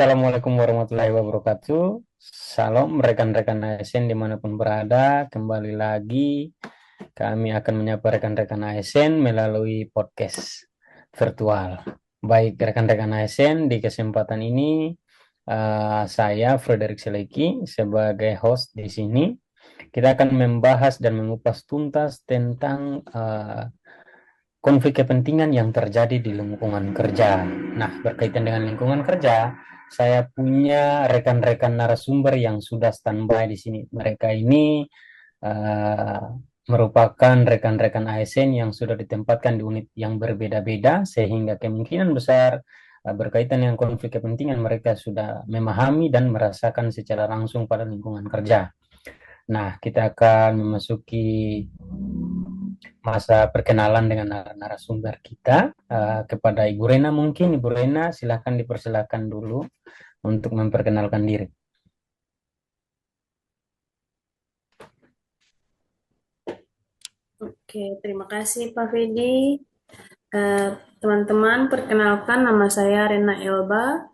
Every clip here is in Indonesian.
Assalamualaikum warahmatullahi wabarakatuh. Salam rekan-rekan ASN dimanapun berada. Kembali lagi kami akan menyapa rekan-rekan ASN melalui podcast virtual. Baik rekan-rekan ASN, di kesempatan ini saya Frederick Seleki sebagai host di sini. Kita akan membahas dan mengupas tuntas tentang konflik kepentingan yang terjadi di lingkungan kerja. Nah, berkaitan dengan lingkungan kerja, saya punya rekan-rekan narasumber yang sudah standby di sini. Mereka ini uh, merupakan rekan-rekan ASN yang sudah ditempatkan di unit yang berbeda-beda, sehingga kemungkinan besar berkaitan dengan konflik kepentingan mereka sudah memahami dan merasakan secara langsung pada lingkungan kerja. Nah, kita akan memasuki masa perkenalan dengan narasumber kita. Kepada Ibu Rena mungkin, Ibu Rena silahkan dipersilakan dulu untuk memperkenalkan diri. Oke, terima kasih Pak Fedi. Teman-teman, perkenalkan nama saya Rena Elba,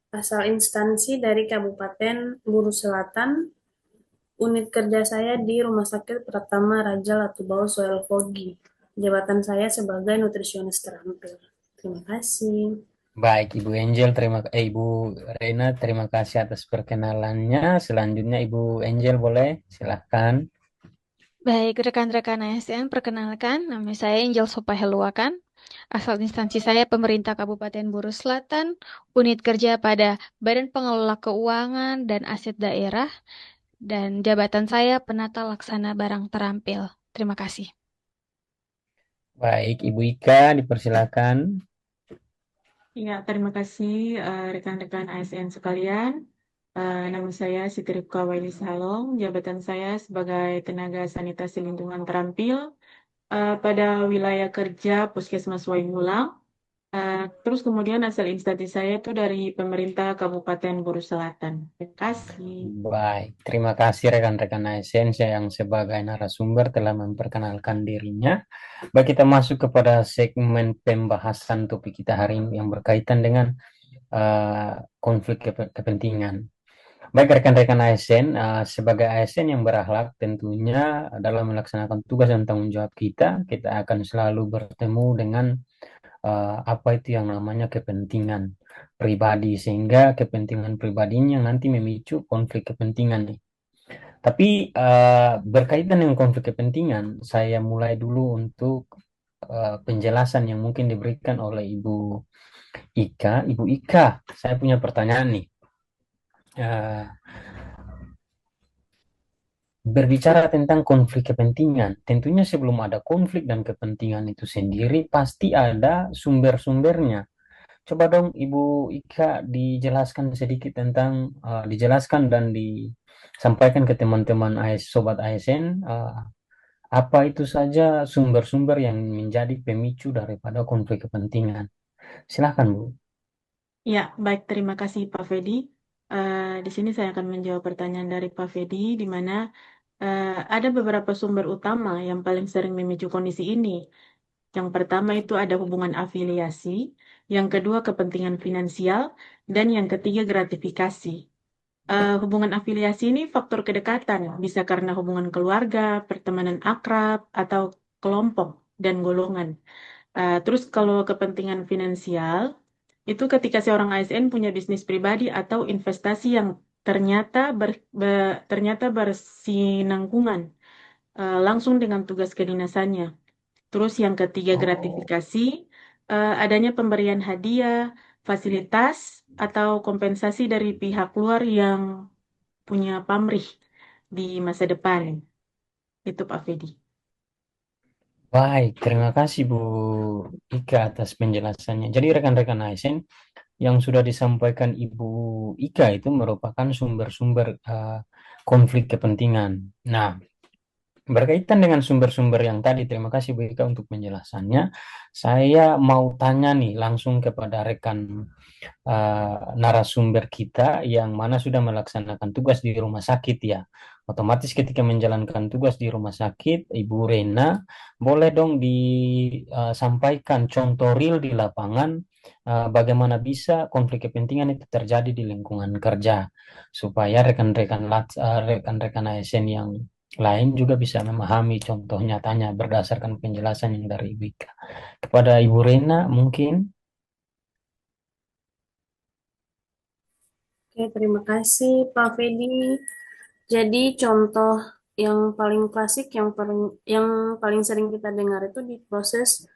asal instansi dari Kabupaten Buru Selatan. Unit kerja saya di Rumah Sakit Pratama Raja Latubao Soel Fogi. Jabatan saya sebagai nutrisionis terampil. Terima kasih. Baik, Ibu Rena, terima kasih atas perkenalannya. Selanjutnya Ibu Angel boleh, silahkan. Baik, rekan-rekan ASN, perkenalkan, nama saya Angel Sopaheluakan. Asal instansi saya pemerintah Kabupaten Buru Selatan, unit kerja pada Badan Pengelola Keuangan dan Aset Daerah, dan jabatan saya penata laksana barang terampil. Terima kasih. Baik, Ibu Ika dipersilakan. Ya, terima kasih rekan-rekan ASN sekalian. Nama saya Siti Rifka Waili Salong, jabatan saya sebagai tenaga sanitasi lingkungan terampil pada wilayah kerja Puskesmas Waimulang. Terus kemudian asal instansi saya itu dari pemerintah Kabupaten Buru Selatan. Terima kasih. Baik, terima kasih rekan-rekan ASN yang sebagai narasumber telah memperkenalkan dirinya. Baik, kita masuk kepada segmen pembahasan topik kita hari ini yang berkaitan dengan konflik kepentingan. Baik rekan-rekan ASN, sebagai ASN yang berakhlak tentunya dalam melaksanakan tugas dan tanggung jawab kita, kita akan selalu bertemu dengan apa itu yang namanya kepentingan pribadi, sehingga kepentingan pribadinya yang nanti memicu konflik kepentingan nih. Tapi berkaitan dengan konflik kepentingan, saya mulai dulu untuk penjelasan yang mungkin diberikan oleh Ibu Ika. Ibu Ika, saya punya pertanyaan nih. Berbicara tentang konflik kepentingan, tentunya sebelum ada konflik dan kepentingan itu sendiri, pasti ada sumber-sumbernya. Coba dong Ibu Ika dijelaskan sedikit tentang, dijelaskan dan disampaikan ke teman-teman Sobat ASN, apa itu saja sumber-sumber yang menjadi pemicu daripada konflik kepentingan. Silahkan Bu. Ya, baik. Terima kasih Pak Fedi. Di sini saya akan menjawab pertanyaan dari Pak Fedi, di mana ada beberapa sumber utama yang paling sering memicu kondisi ini. Yang pertama itu ada hubungan afiliasi, yang kedua kepentingan finansial, dan yang ketiga gratifikasi. Hubungan afiliasi ini faktor kedekatan, bisa karena hubungan keluarga, pertemanan akrab, atau kelompok dan golongan. Terus kalau kepentingan finansial, itu ketika seorang ASN punya bisnis pribadi atau investasi yang ternyata bersinangkungan langsung dengan tugas kedinasannya. Terus yang ketiga gratifikasi, adanya pemberian hadiah, fasilitas, atau kompensasi dari pihak luar yang punya pamrih di masa depan. Itu Pak Fedi. Baik, terima kasih Bu Ika atas penjelasannya. Jadi rekan-rekan ASN yang sudah disampaikan Ibu Ika itu merupakan sumber-sumber konflik kepentingan. Nah, berkaitan dengan sumber-sumber yang tadi, terima kasih Bu Ika untuk penjelasannya. Saya mau tanya nih langsung kepada rekan narasumber kita yang mana sudah melaksanakan tugas di rumah sakit ya. Otomatis ketika menjalankan tugas di rumah sakit, Ibu Rena, boleh dong disampaikan contoh real di lapangan bagaimana bisa konflik kepentingan itu terjadi di lingkungan kerja supaya rekan-rekan ASN yang lain juga bisa memahami contoh nyatanya berdasarkan penjelasan yang dari Ibu Ika. Kepada Ibu Rena mungkin. Oke, terima kasih Pak Fedi. Jadi contoh yang paling klasik, yang paling sering kita dengar itu di proses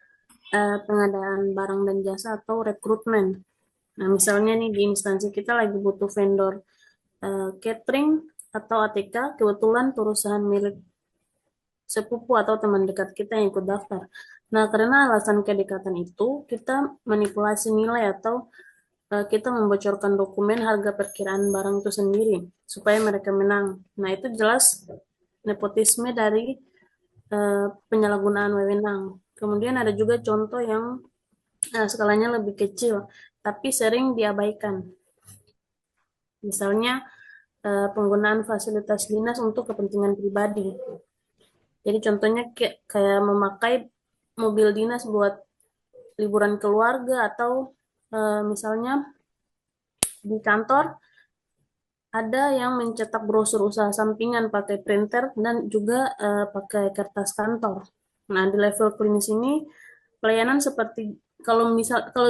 pengadaan barang dan jasa atau rekrutmen. Nah, misalnya nih di instansi kita lagi butuh vendor catering atau ATK, kebetulan perusahaan milik sepupu atau teman dekat kita yang ikut daftar. Nah, karena alasan kedekatan itu, kita manipulasi nilai atau kita membocorkan dokumen harga perkiraan barang itu sendiri supaya mereka menang. Nah, itu jelas nepotisme dari penyalahgunaan wewenang. Kemudian ada juga contoh yang skalanya lebih kecil, tapi sering diabaikan. Misalnya penggunaan fasilitas dinas untuk kepentingan pribadi. Jadi contohnya kayak memakai mobil dinas buat liburan keluarga atau misalnya di kantor ada yang mencetak brosur usaha sampingan pakai printer dan juga pakai kertas kantor. Nah, di level klinis ini pelayanan seperti kalau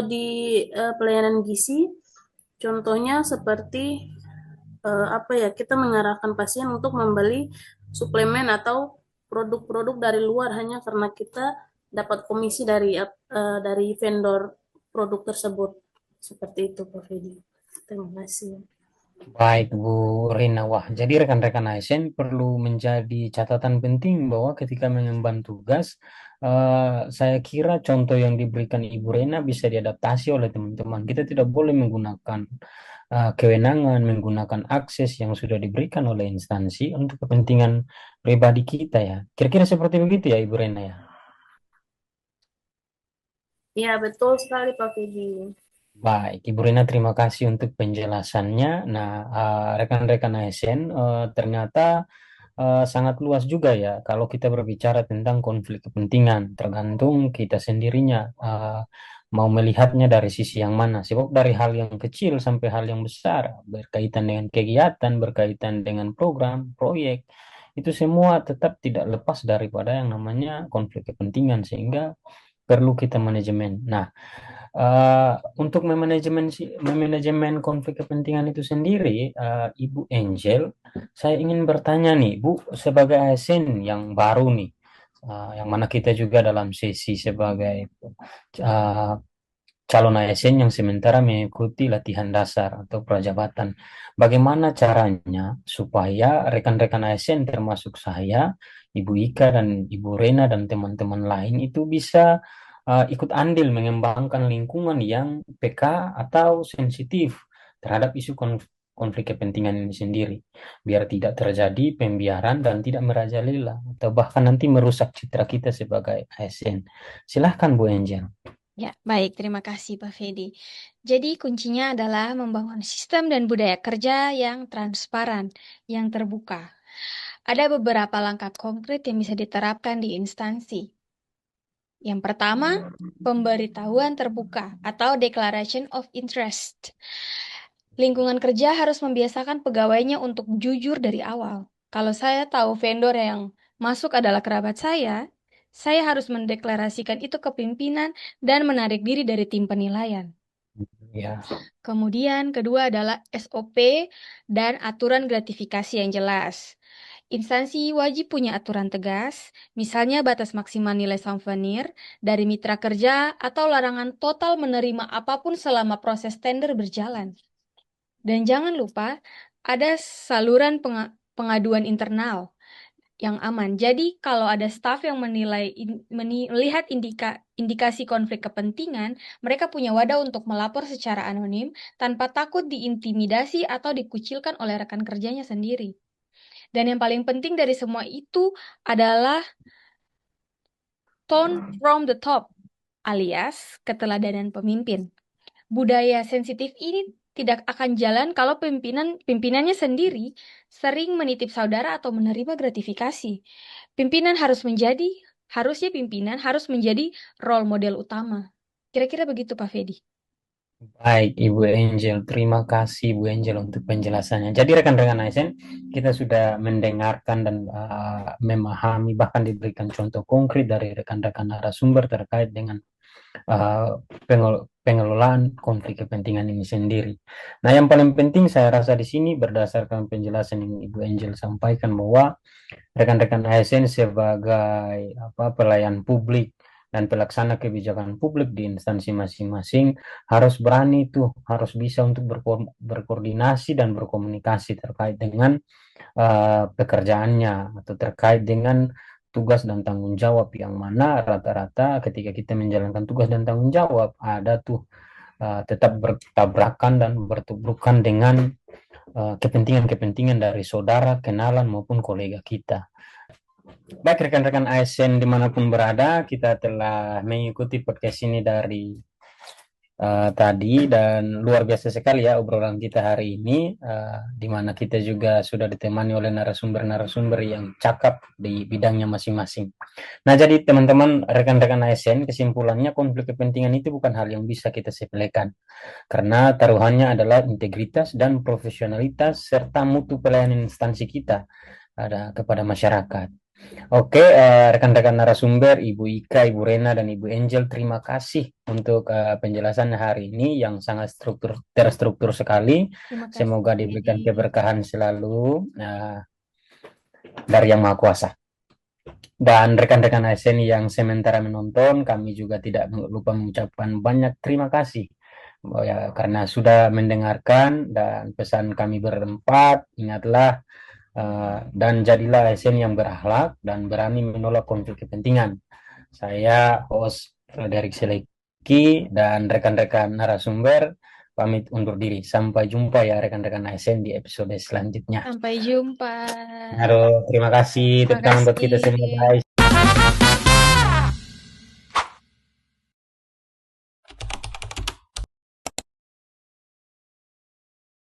di pelayanan gizi contohnya seperti apa ya, kita mengarahkan pasien untuk membeli suplemen atau produk-produk dari luar hanya karena kita dapat komisi dari vendor produk tersebut. Seperti itu, Pak Fedi. Terima kasih. Baik, Bu Rina. Wah, jadi rekan-rekan ASN perlu menjadi catatan penting bahwa ketika mengemban tugas, saya kira contoh yang diberikan Ibu Rina bisa diadaptasi oleh teman-teman. Kita tidak boleh menggunakan kewenangan, menggunakan akses yang sudah diberikan oleh instansi untuk kepentingan pribadi kita ya. Kira-kira seperti begitu ya, Ibu Rina ya. Ya, betul sekali, Pak Fedi. Baik, Ibu Rina terima kasih untuk penjelasannya. Nah, rekan-rekan ASN ternyata sangat luas juga ya kalau kita berbicara tentang konflik kepentingan, tergantung kita sendirinya mau melihatnya dari sisi yang mana. Sebab dari hal yang kecil sampai hal yang besar, berkaitan dengan kegiatan, berkaitan dengan program, proyek, itu semua tetap tidak lepas daripada yang namanya konflik kepentingan, sehingga perlu kita manajemen. Nah, untuk memanajemen konflik kepentingan itu sendiri, Ibu Angel, saya ingin bertanya nih, Bu, sebagai ASN yang baru nih, yang mana kita juga dalam sesi sebagai uh, calon ASN yang sementara mengikuti latihan dasar atau prajabatan. Bagaimana caranya supaya rekan-rekan ASN termasuk saya, Ibu Ika dan Ibu Rena dan teman-teman lain itu bisa ikut andil mengembangkan lingkungan yang peka atau sensitif terhadap isu konflik kepentingan ini sendiri, biar tidak terjadi pembiaran dan tidak merajalela atau bahkan nanti merusak citra kita sebagai ASN. Silahkan Bu Angel. Ya, baik. Terima kasih, Pak Fedi. Jadi, kuncinya adalah membangun sistem dan budaya kerja yang transparan, yang terbuka. Ada beberapa langkah konkret yang bisa diterapkan di instansi. Yang pertama, pemberitahuan terbuka atau Declaration of Interest. Lingkungan kerja harus membiasakan pegawainya untuk jujur dari awal. Kalau saya tahu vendor yang masuk adalah kerabat saya harus mendeklarasikan itu ke pimpinan dan menarik diri dari tim penilaian. Ya. Kemudian kedua adalah SOP dan aturan gratifikasi yang jelas. Instansi wajib punya aturan tegas, misalnya batas maksimal nilai souvenir dari mitra kerja atau larangan total menerima apapun selama proses tender berjalan. Dan jangan lupa ada saluran pengaduan internal yang aman. Jadi kalau ada staf yang melihat indikasi konflik kepentingan, mereka punya wadah untuk melapor secara anonim tanpa takut diintimidasi atau dikucilkan oleh rekan kerjanya sendiri. Dan yang paling penting dari semua itu adalah tone from the top, alias keteladanan pemimpin. Budaya sensitif ini tidak akan jalan kalau pimpinannya sendiri sering menitip saudara atau menerima gratifikasi. Harusnya pimpinan harus menjadi role model utama. Kira-kira begitu, Pak Fedi. Baik, Ibu Angel. Terima kasih, Ibu Angel, untuk penjelasannya. Jadi, rekan-rekan ASN, kita sudah mendengarkan dan memahami, bahkan diberikan contoh konkret dari rekan-rekan narasumber terkait dengan uh, pengelolaan konflik kepentingan ini sendiri. Nah, yang paling penting saya rasa di sini berdasarkan penjelasan yang Ibu Angel sampaikan bahwa rekan-rekan ASN sebagai pelayan publik dan pelaksana kebijakan publik di instansi masing-masing harus berani tuh, harus bisa untuk berkoordinasi dan berkomunikasi terkait dengan pekerjaannya atau terkait dengan tugas dan tanggung jawab, yang mana rata-rata ketika kita menjalankan tugas dan tanggung jawab ada tuh tetap bertabrakan dan bertubrukan dengan kepentingan-kepentingan dari saudara, kenalan maupun kolega kita. Baik rekan-rekan ASN dimanapun berada, kita telah mengikuti podcast ini dari tadi, dan luar biasa sekali ya obrolan kita hari ini, di mana kita juga sudah ditemani oleh narasumber-narasumber yang cakap di bidangnya masing-masing. Nah, jadi teman-teman, rekan-rekan ASN, kesimpulannya konflik kepentingan itu bukan hal yang bisa kita sepelekan, karena taruhannya adalah integritas dan profesionalitas serta mutu pelayanan instansi kita kepada masyarakat. Oke, rekan-rekan narasumber, Ibu Ika, Ibu Rena, dan Ibu Angel, terima kasih untuk penjelasan hari ini yang sangat terstruktur sekali. Terima kasih, Semoga Pak diberikan Fedi. keberkahan selalu dari Yang Maha Kuasa. Dan rekan-rekan ASN yang sementara menonton, kami juga tidak lupa mengucapkan banyak terima kasih karena sudah mendengarkan, dan pesan kami berempat, ingatlah dan jadilah ASN yang berakhlak dan berani menolak konflik kepentingan. Saya host Frederick Seleki dan rekan-rekan narasumber pamit undur diri. Sampai jumpa ya rekan-rekan ASN di episode selanjutnya. Sampai jumpa. Halo, terima kasih. Terima Tepuk tangan buat kita semua, kasih. guys.